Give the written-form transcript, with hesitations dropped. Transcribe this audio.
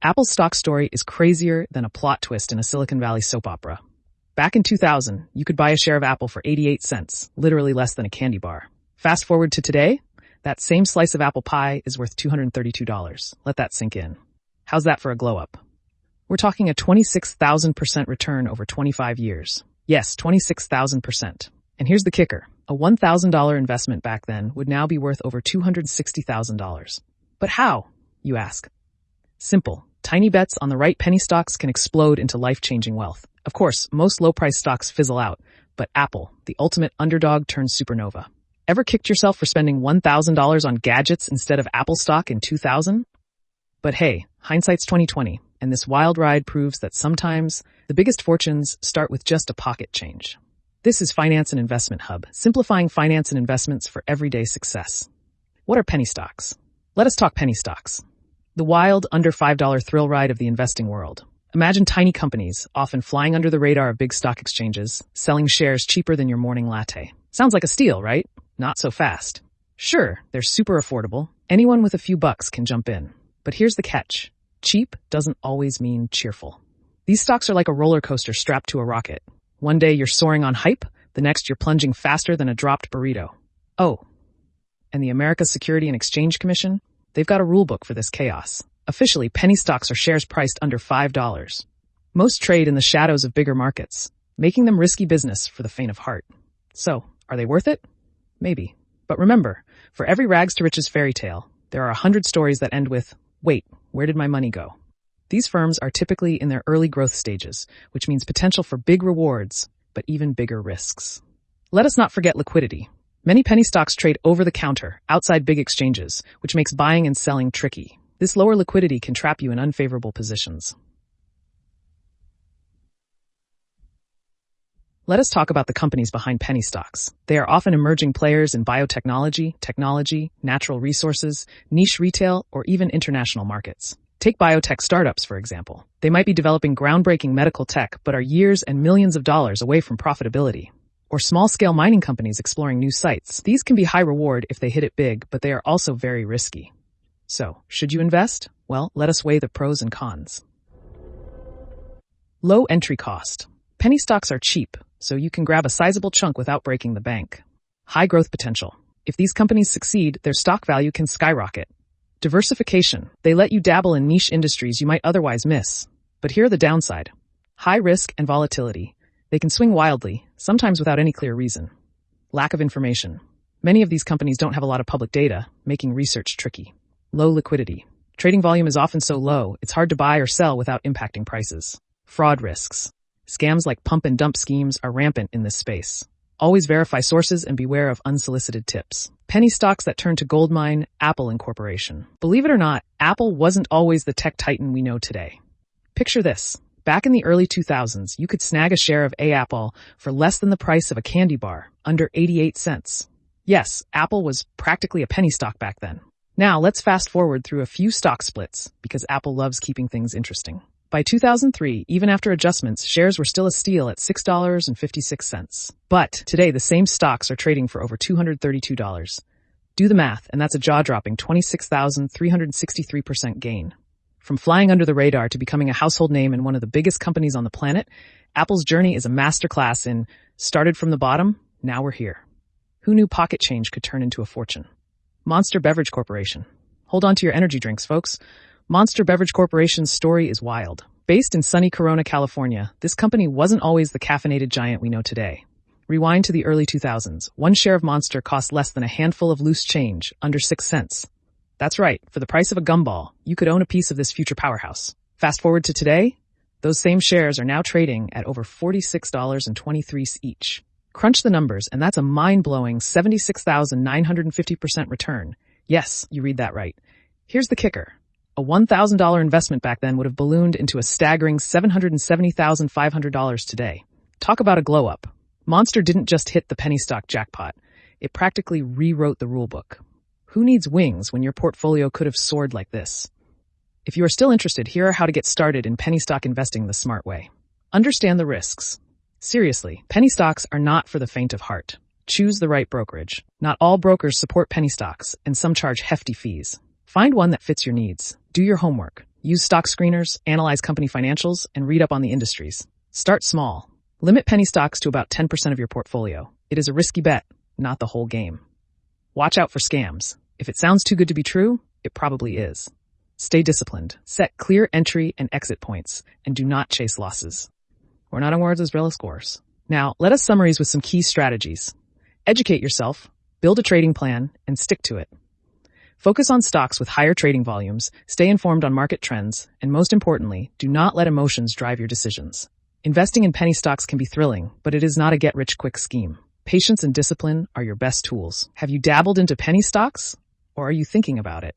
Apple's stock story is crazier than a plot twist in a Silicon Valley soap opera. Back in 2000, you could buy a share of Apple for 88 cents, literally less than a candy bar. Fast forward to today, that same slice of apple pie is worth $232. Let that sink in. How's that for a glow up? We're talking a 26,000% return over 25 years. Yes, 26,000%. And here's the kicker. A $1,000 investment back then would now be worth over $260,000. But how, you ask? Simple. Tiny bets on the right penny stocks can explode into life-changing wealth. Of course, most low-price stocks fizzle out, but Apple, the ultimate underdog, turns supernova. Ever kicked yourself for spending $1,000 on gadgets instead of Apple stock in 2000? But hey, hindsight's 2020, and this wild ride proves that sometimes the biggest fortunes start with just a pocket change. This is Finance and Investment Hub, simplifying finance and investments for everyday success. What are penny stocks? Let us talk penny stocks. The wild, under $5 thrill ride of the investing world. Imagine tiny companies, often flying under the radar of big stock exchanges, selling shares cheaper than your morning latte. Sounds like a steal, right? Not so fast. Sure, they're super affordable. Anyone with a few bucks can jump in. But here's the catch. Cheap doesn't always mean cheerful. These stocks are like a roller coaster strapped to a rocket. One day you're soaring on hype, the next you're plunging faster than a dropped burrito. Oh, and the America's Security and Exchange Commission? They've got a rule book for this chaos. Officially, penny stocks are shares priced under $5. Most trade in the shadows of bigger markets, making them risky business for the faint of heart. So, are they worth it? Maybe. But remember, for every rags to riches fairy tale, there are 100 stories that end with, wait, where did my money go? These firms are typically in their early growth stages, which means potential for big rewards, but even bigger risks. Let us not forget liquidity. Many penny stocks trade over the counter, outside big exchanges, which makes buying and selling tricky. This lower liquidity can trap you in unfavorable positions. Let us talk about the companies behind penny stocks. They are often emerging players in biotechnology, technology, natural resources, niche retail, or even international markets. Take biotech startups, for example. They might be developing groundbreaking medical tech, but are years and millions of dollars away from profitability. Or small-scale mining companies exploring new sites. These can be high reward if they hit it big, but they are also very risky. So, should you invest? Well, let us weigh the pros and cons. Low entry cost. Penny stocks are cheap, so you can grab a sizable chunk without breaking the bank. High growth potential. If these companies succeed, their stock value can skyrocket. Diversification. They let you dabble in niche industries you might otherwise miss. But here are the downside. High risk and volatility. They can swing wildly, sometimes without any clear reason. Lack of information. Many of these companies don't have a lot of public data, making research tricky. Low liquidity. Trading volume is often so low, it's hard to buy or sell without impacting prices. Fraud risks. Scams like pump and dump schemes are rampant in this space. Always verify sources and beware of unsolicited tips. Penny stocks that turn to goldmine, Apple Incorporation. Believe it or not, Apple wasn't always the tech titan we know today. Picture this. Back in the early 2000s, you could snag a share of Apple for less than the price of a candy bar, under 88 cents. Yes, Apple was practically a penny stock back then. Now, let's fast forward through a few stock splits, because Apple loves keeping things interesting. By 2003, even after adjustments, shares were still a steal at $6.56. But today, the same stocks are trading for over $232. Do the math, and that's a jaw-dropping 26,363% gain. From flying under the radar to becoming a household name in one of the biggest companies on the planet, Apple's journey is a masterclass in started from the bottom, now we're here. Who knew pocket change could turn into a fortune? Monster Beverage Corporation. Hold on to your energy drinks, folks. Monster Beverage Corporation's story is wild. Based in sunny Corona, California, this company wasn't always the caffeinated giant we know today. Rewind to the early 2000s. One share of Monster cost less than a handful of loose change, under 6 cents. That's right, for the price of a gumball, you could own a piece of this future powerhouse. Fast forward to today, those same shares are now trading at over $46.23 each. Crunch the numbers, and that's a mind-blowing 76,950% return. Yes, you read that right. Here's the kicker. A $1,000 investment back then would have ballooned into a staggering $770,500 today. Talk about a glow-up. Monster didn't just hit the penny stock jackpot. It practically rewrote the rulebook. Who needs wings when your portfolio could have soared like this? If you are still interested, here are how to get started in penny stock investing the smart way. Understand the risks. Seriously, penny stocks are not for the faint of heart. Choose the right brokerage. Not all brokers support penny stocks, and some charge hefty fees. Find one that fits your needs. Do your homework. Use stock screeners, analyze company financials, and read up on the industries. Start small. Limit penny stocks to about 10% of your portfolio. It is a risky bet, not the whole game. Watch out for scams. If it sounds too good to be true, it probably is. Stay disciplined. Set clear entry and exit points, and do not chase losses. We're not in words as real as scores. Now, let us summarize with some key strategies. Educate yourself, build a trading plan, and stick to it. Focus on stocks with higher trading volumes, stay informed on market trends, and most importantly, do not let emotions drive your decisions. Investing in penny stocks can be thrilling, but it is not a get-rich-quick scheme. Patience and discipline are your best tools. Have you dabbled into penny stocks, or are you thinking about it?